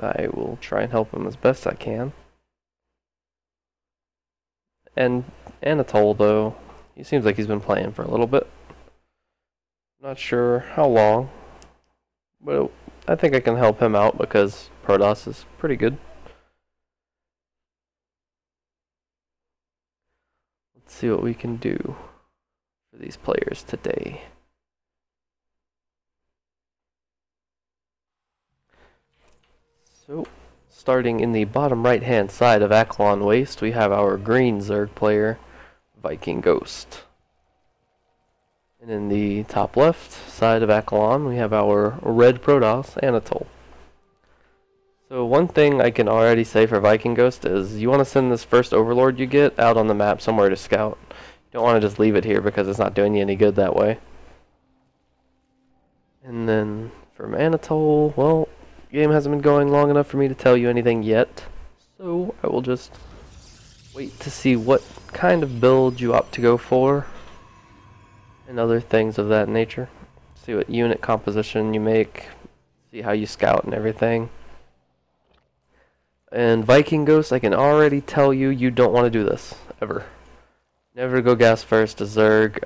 I will try and help him as best I can. And Anatole, though, he seems like he's been playing for a little bit. Not sure how long, but I think I can help him out because Protoss is pretty good. Let's see what we can do for these players today. So, starting in the bottom right hand side of Akalon Waste, we have our green Zerg player, VikingGhost. And in the top left side of Akalon, we have our red Protoss, Anatole. So one thing I can already say for VikingGhost is you want to send this first Overlord you get out on the map somewhere to scout. You don't want to just leave it here because it's not doing you any good that way. And then from Anatole, well, the game hasn't been going long enough for me to tell you anything yet. So I will just wait to see what kind of build you opt to go for. And other things of that nature. See what unit composition you make, see how you scout and everything. And VikingGhost, I can already tell you, you don't want to do this, ever. Never go gas first to Zerg.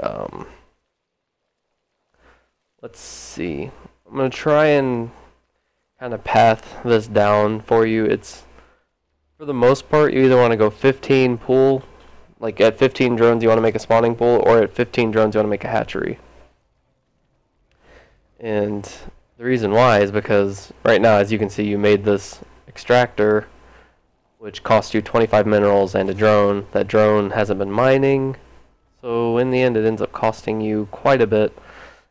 Let's see. I'm going to try and kind of path this down for you. It's, for the most part, you either want to go 15 pool. Like at 15 drones you want to make a spawning pool, or at 15 drones you want to make a hatchery. And the reason why is because right now, as you can see, you made this extractor which costs you 25 minerals and a drone. That drone hasn't been mining, so in the end it ends up costing you quite a bit.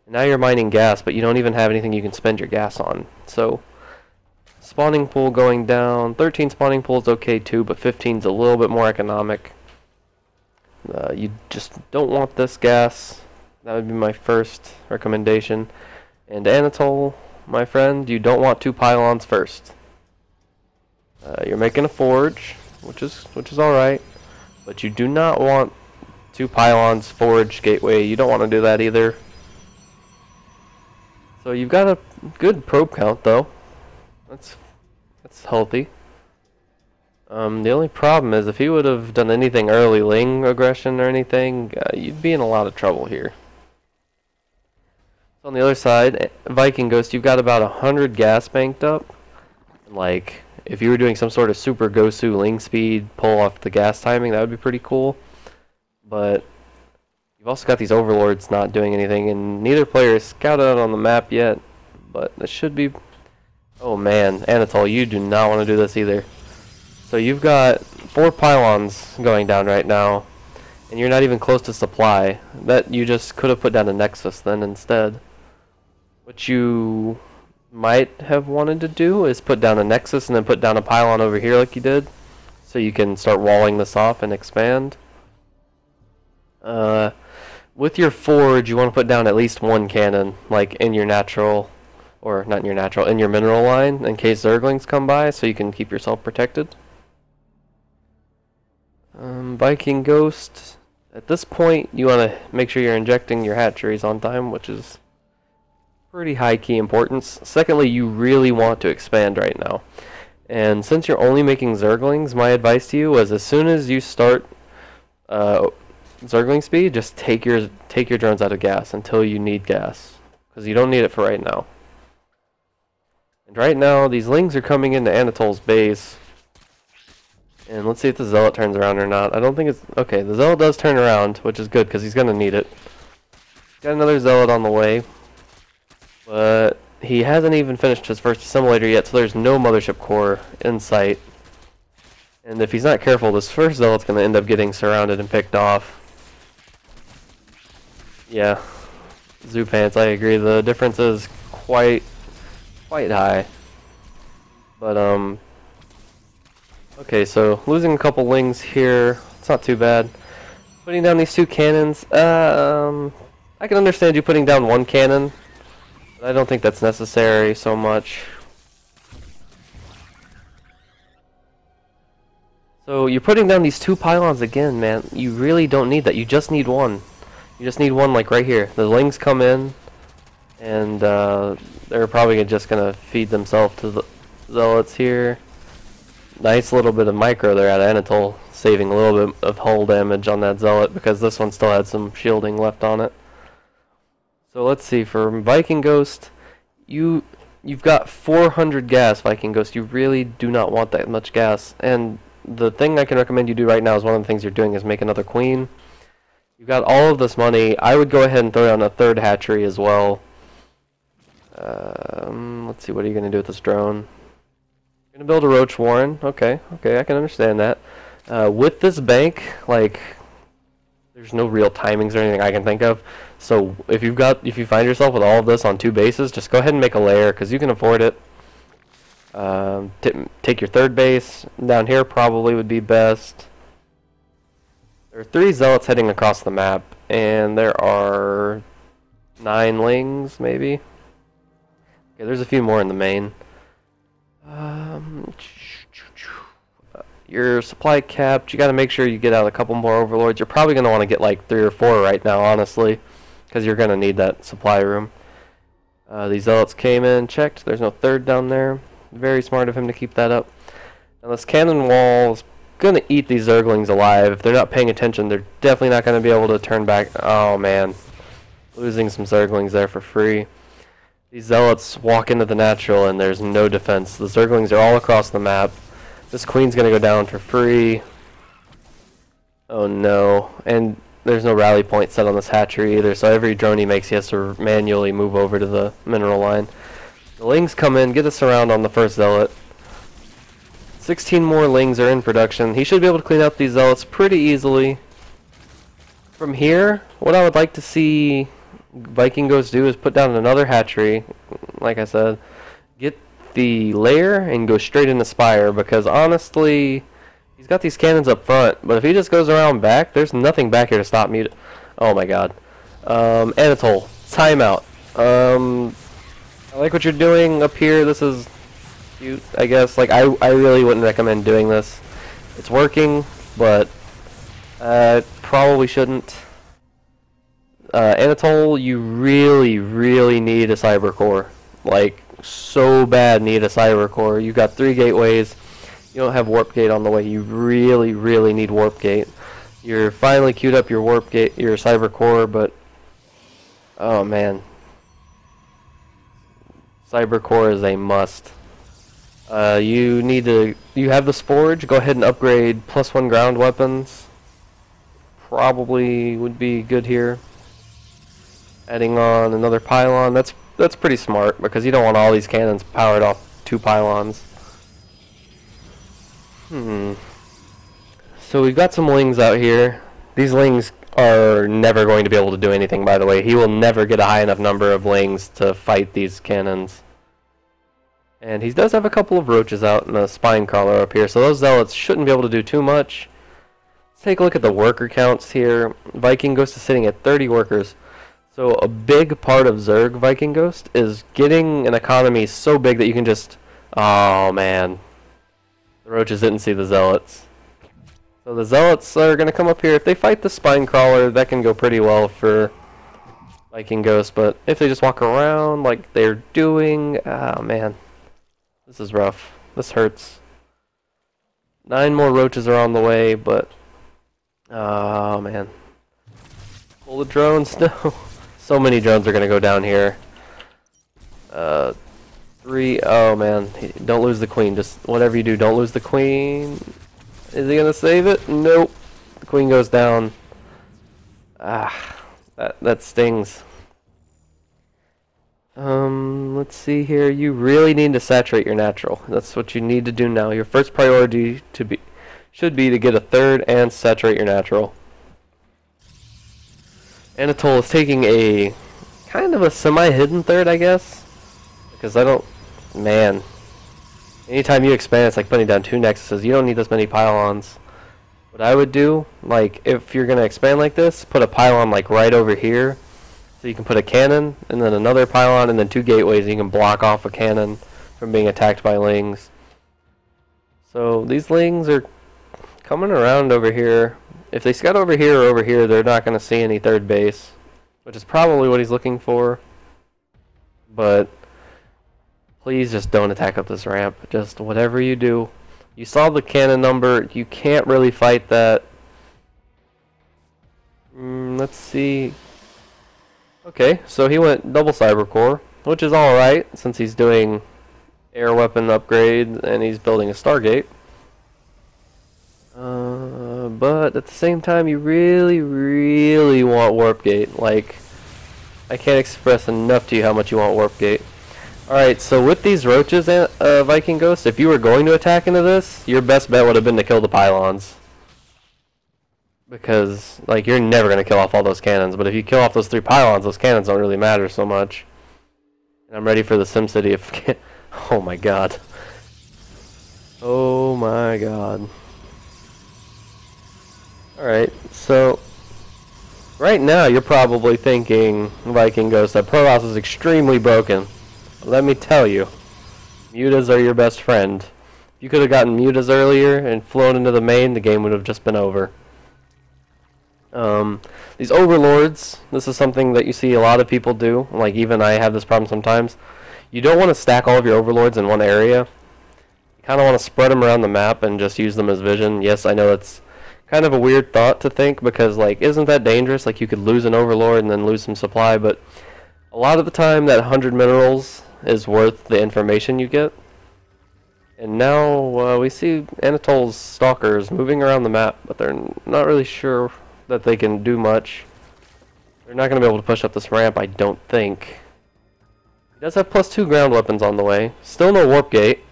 And now you're mining gas, but you don't even have anything you can spend your gas on. So spawning pool going down. 13 spawning pool is okay too, but 15 is a little bit more economic. You just don't want this gas. That would be my first recommendation. And Anatole, my friend, you don't want 2 pylons first. You're making a forge, which is alright, but you do not want 2 pylons, forge, gateway. You don't want to do that either. So you've got a good probe count though. That's healthy. The only problem is if he would have done anything early Ling aggression or anything, you'd be in a lot of trouble here. So on the other side, VikingGhost, you've got about 100 gas banked up. And like, if you were doing some sort of super Gosu Ling speed, pull off the gas timing, that would be pretty cool. But you've also got these Overlords not doing anything, and neither player is scouted out on the map yet. But this should be... Oh man, Anatole, you do not want to do this either. So you've got 4 pylons going down right now, and you're not even close to supply. That you just could have put down a Nexus then instead. What you might have wanted to do is put down a Nexus and then put down a pylon over here like you did, so you can start walling this off and expand. With your forge, you want to put down at least 1 cannon, like in your natural, or not in your natural, in your mineral line, in case Zerglings come by, so you can keep yourself protected. VikingGhost, at this point you want to make sure you're injecting your hatcheries on time, which is pretty high key importance. Secondly, you really want to expand right now. And since you're only making Zerglings, my advice to you was as soon as you start Zergling speed, just take your drones out of gas until you need gas, because you don't need it for right now. And right now, these Lings are coming into Anatole's base. And let's see if the Zealot turns around or not. I don't think it's... Okay, the Zealot does turn around, which is good, because he's going to need it. Got another Zealot on the way. But he hasn't even finished his first assimilator yet, so there's no Mothership Core in sight. And if he's not careful, this first Zealot's going to end up getting surrounded and picked off. Yeah. Zoopants, I agree. The difference is quite high. But, okay, so losing a couple Lings here, it's not too bad. Putting down these 2 cannons, I can understand you putting down 1 cannon, but I don't think that's necessary so much. So you're putting down these 2 pylons again, man. You really don't need that. You just need 1. You just need 1, like right here. The Lings come in, and they're probably just gonna feed themselves to zealots here. Nice little bit of micro there at Anatole, saving a little bit of hull damage on that zealot because this one still had some shielding left on it. So let's see, for VikingGhost, you've got 400 gas, VikingGhost. You really do not want that much gas. And the thing I can recommend you do right now is one of the things you're doing is make another queen. You've got all of this money. I would go ahead and throw down a third hatchery as well. Let's see, what are you going to do with this drone? You're going to build a roach warren. Okay, I can understand that. With this bank, like, there's no real timings or anything I can think of. So if you find yourself with all of this on 2 bases, just go ahead and make a layer because you can afford it. Take your third base down here probably would be best. There are 3 zealots heading across the map, and there are 9 lings maybe. Okay, there's a few more in the main. Your supply capped. You got to make sure you get out a couple more overlords. You're probably going to want to get like 3 or 4 right now, honestly, because you're going to need that supply room. These zealots came in, checked. There's no third down there. Very smart of him to keep that up. Now this cannon wall is going to eat these zerglings alive. If they're not paying attention, they're definitely not going to be able to turn back. Oh man, losing some zerglings there for free. These zealots walk into the natural and there's no defense. The zerglings are all across the map. This queen's going to go down for free. Oh no. And there's no rally point set on this hatchery either, so every drone he makes he has to manually move over to the mineral line. The lings come in, get us around on the first zealot. 16 more lings are in production. He should be able to clean up these zealots pretty easily. From here, what I would like to see VikingGhost do is put down another hatchery, like I said, get the layer and go straight into Spire, because honestly, he's got these cannons up front, but if he just goes around back, there's nothing back here to stop me. Oh my god. Anatole, timeout. I like what you're doing up here. This is cute, I guess. Like, I really wouldn't recommend doing this. It's working, but probably shouldn't. Anatole, you really need a cyber core. Like, so bad need a cyber core. You got 3 gateways. You don't have warp gate on the way. You really need warp gate. You're finally queued up your warp gate, your cyber core, but oh man, cyber core is a must. You have this forge. Go ahead and upgrade +1 ground weapons. Probably would be good here. Adding on another pylon. That's pretty smart because you don't want all these cannons powered off 2 pylons. So we've got some lings out here. These lings are never going to be able to do anything, by the way. He will never get a high enough number of lings to fight these cannons. And he does have a couple of roaches out and a spine crawler up here, so those zealots shouldn't be able to do too much. Let's take a look at the worker counts here. VikingGhost is sitting at 30 workers. So a big part of Zerg VikingGhost is getting an economy so big that you can just... Oh man. The roaches didn't see the zealots. So the zealots are going to come up here. If they fight the spine crawler, that can go pretty well for VikingGhost. But if they just walk around like they're doing... Oh man. This is rough. This hurts. 9 more roaches are on the way, but... Oh man. Pull the drones. No. So many drones are going to go down here. 3. Oh man. Don't lose the queen. Just whatever you do, don't lose the queen. Is he going to save it? Nope. The queen goes down. Ah. That stings. Let's see here. You really need to saturate your natural. That's what you need to do now. Your first priority should be to get a third and saturate your natural. Anatole is taking a kind of a semi-hidden third, I guess, because I don't... Man, anytime you expand, it's like putting down 2 nexuses. You don't need this many pylons. What I would do, like, if you're going to expand like this, put a pylon, like, right over here, so you can put a cannon, and then another pylon, and then 2 gateways, and you can block off a cannon from being attacked by lings. So, these lings are coming around over here. If they scout over here or over here, they're not going to see any third base, which is probably what he's looking for. But Please just don't attack up this ramp. Just whatever you do. You saw the cannon number. You can't really fight that. Let's see. Okay, so he went double cyber core, which is alright since he's doing air weapon upgrade and he's building a Stargate. But at the same time, you really, really want Warp Gate. Like, I can't express enough to you how much you want Warp Gate. Alright, so with these roaches, VikingGhost, if you were going to attack into this, your best bet would have been to kill the pylons. Because, like, you're never going to kill off all those cannons, but if you kill off those 3 pylons, those cannons don't really matter so much. And I'm ready for the SimCity of... Oh my god. Oh my god. Alright, so... Right now, you're probably thinking, VikingGhost, that Protoss is extremely broken. Let me tell you, mutas are your best friend. If you could have gotten mutas earlier and flown into the main, the game would have just been over. These overlords, this is something that you see a lot of people do. Like, even I have this problem sometimes. You don't want to stack all of your overlords in one area. You kind of want to spread them around the map and just use them as vision. Yes, I know it's kind of a weird thought to think because, like, isn't that dangerous? Like, you could lose an overlord and then lose some supply, but a lot of the time that 100 minerals is worth the information you get. And now we see Anatole's stalkers moving around the map, but they're not really sure that they can do much. They're not going to be able to push up this ramp, I don't think. He does have +2 ground weapons on the way. Still no Warp Gate.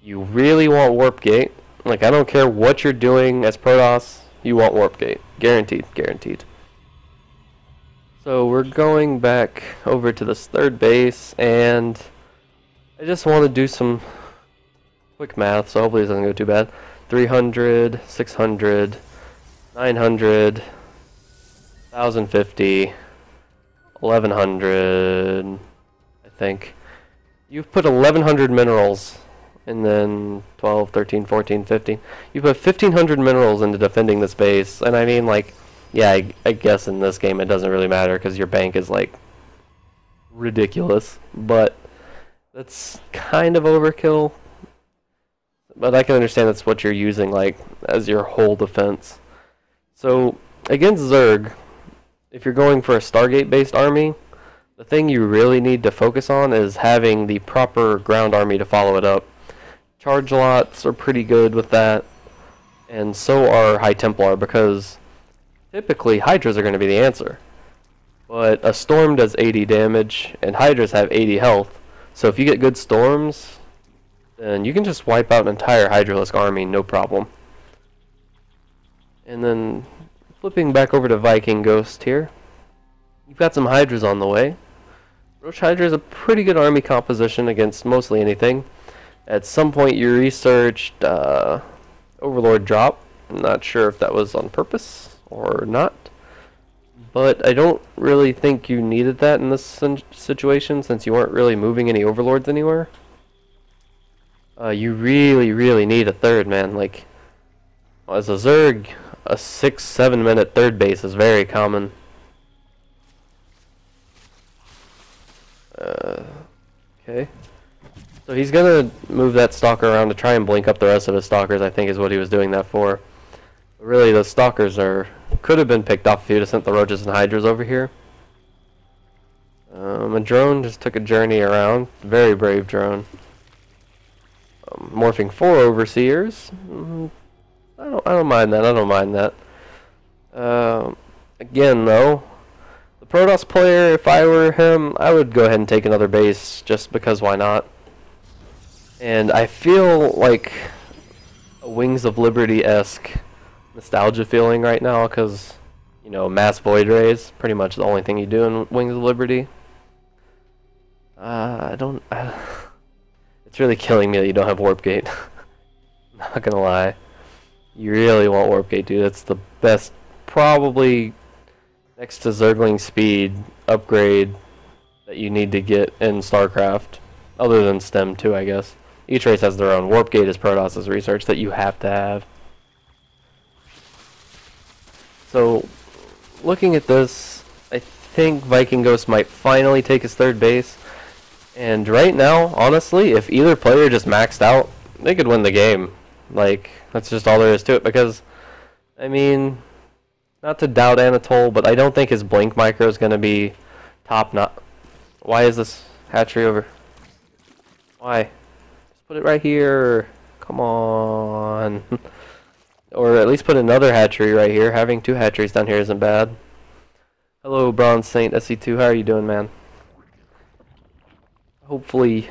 You really want Warp Gate. Like, I don't care what you're doing as Protoss, you want Warp Gate. Guaranteed, guaranteed. So we're going back over to this third base, and I just want to do some quick math, so hopefully it doesn't go too bad. 300, 600, 900, 1,050, 1,100, I think. You've put 1,100 minerals, and then 12, 13, 14, 15. You put 1,500 minerals into defending this base, and I mean, like, yeah, I guess in this game it doesn't really matter because your bank is, like, ridiculous, but that's kind of overkill. But I can understand that's what you're using, like, as your whole defense. So, against Zerg, if you're going for a Stargate-based army, the thing you really need to focus on is having the proper ground army to follow it up. Charge lots are pretty good with that, and so are High Templar, because typically Hydras are going to be the answer. But a Storm does 80 damage, and Hydras have 80 health, so if you get good Storms, then you can just wipe out an entire Hydralisk army, no problem. And then, flipping back over to VikingGhost here, you've got some Hydras on the way. Roach Hydra is a pretty good army composition against mostly anything. At some point you researched Overlord drop. I'm not sure if that was on purpose or not. But I don't really think you needed that in this situation since you weren't really moving any Overlords anywhere. You really, really need a third, man. Like, as a Zerg, a 6-7 minute third base is very common. Okay. So he's gonna move that stalker around to try and blink up the rest of his stalkers, I think is what he was doing that for. But really, those stalkers could have been picked off if he would have sent the roaches and hydras over here. A drone just took a journey around. Very brave drone. Morphing 4 overseers. I don't mind that. I don't mind that. Again, though, the Protoss player, if I were him, I would go ahead and take another base just because why not? And I feel like a Wings of Liberty-esque nostalgia feeling right now because, you know, mass void rays, pretty much the only thing you do in Wings of Liberty. It's really killing me that you don't have Warp Gate. Not gonna lie. You really want Warp Gate, dude. It's the best, probably next to Zergling speed upgrade that you need to get in StarCraft. Other than STEM 2, I guess. Each race has their own. Warp Gate is Protoss's research that you have to have. So, looking at this, I think VikingGhost might finally take his third base. And right now, honestly, if either player just maxed out, they could win the game. Like, that's just all there is to it, because, I mean, not to doubt Anatole, but I don't think his blink micro is going to be top not. Why is this hatchery over? Why? Just put it right here. Come on. Or at least put another hatchery right here. Having two hatcheries down here isn't bad. Hello, Bronze Saint SC2. How are you doing, man? Hopefully,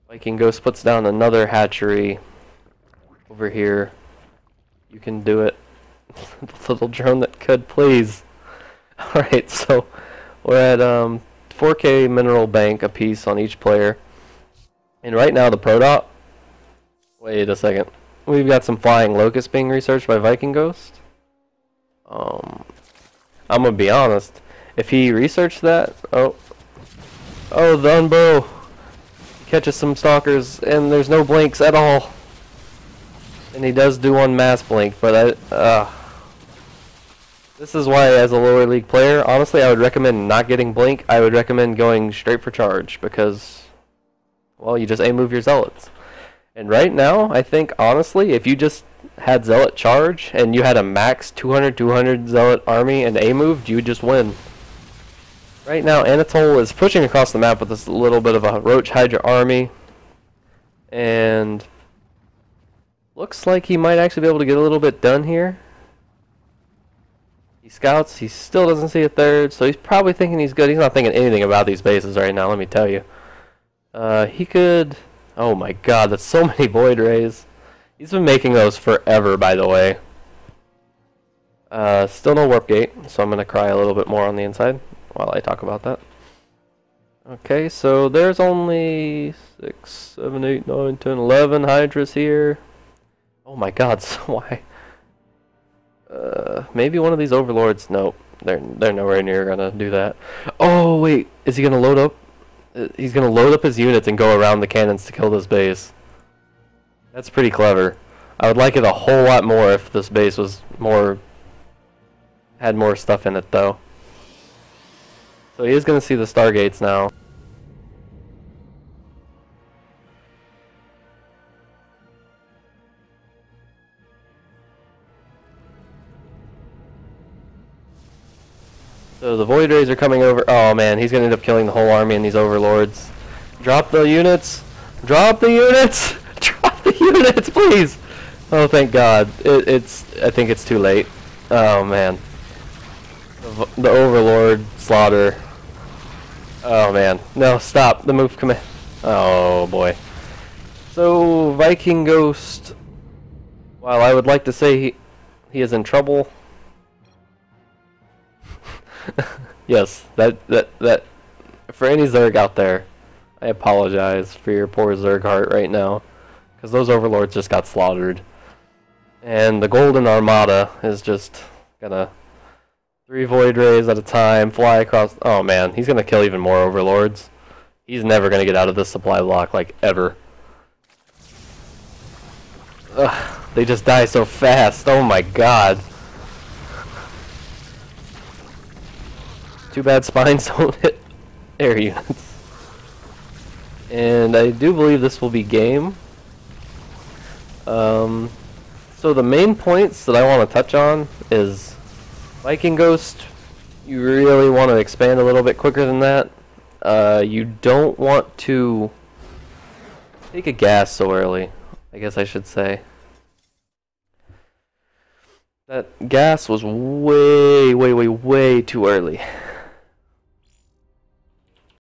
VikingGhost puts down another hatchery over here. You can do it. The little drone that could, please. Alright, so we're at 4K mineral bank apiece on each player. And right now the Prodot. Wait a second. We've got some flying locusts being researched by VikingGhost. I'm gonna be honest. If he researched that, oh, the Unbow catches some stalkers, and there's no blinks at all. And he does do one mass blink, but this is why, as a lower league player, honestly, I would recommend not getting blink. I would recommend going straight for charge, because, well, you just A-move your zealots. And right now, I think, honestly, if you just had zealot charge, and you had a max 200 zealot army and A-moved, you would just win. Right now, Anatole is pushing across the map with this little bit of a Roach Hydra army. And looks like he might actually be able to get a little bit done here. He scouts, he still doesn't see a third, so he's probably thinking he's good. He's not thinking anything about these bases right now, let me tell you. He could... Oh my god, that's so many Void Rays. He's been making those forever, by the way. Still no Warp Gate, so I'm going to cry a little bit more on the inside while I talk about that. Okay, so there's only 6, 7, 8, 9, 10, 11 Hydras here. Oh my god, so why? Maybe one of these Overlords. Nope, they're nowhere near gonna do that. Oh wait, is he gonna load up? He's gonna load up his units and go around the cannons to kill this base. That's pretty clever. I would like it a whole lot more if this base was had more stuff in it though. So he is gonna see the Stargates now. So the Void Rays are coming over. Oh man, he's gonna end up killing the whole army and these Overlords. Drop the units! Drop the units! Drop the units, please! Oh, thank God. I think it's too late. Oh man. The Overlord slaughter. Oh man. No, stop. The move command. Oh boy. So VikingGhost, while I would like to say he is in trouble. Yes, that for any Zerg out there, I apologize for your poor Zerg heart right now, because those Overlords just got slaughtered. And the Golden Armada is just gonna 3 Void Rays at a time fly across. Oh man, he's gonna kill even more Overlords. He's never gonna get out of this supply block, like, ever. Ugh, they just die so fast. Oh my god. Too bad spines don't hit air units. And I do believe this will be game. So the main points that I want to touch on is VikingGhost. You really want to expand a little bit quicker than that. You don't want to take a gas so early, I guess I should say. That gas was way too early.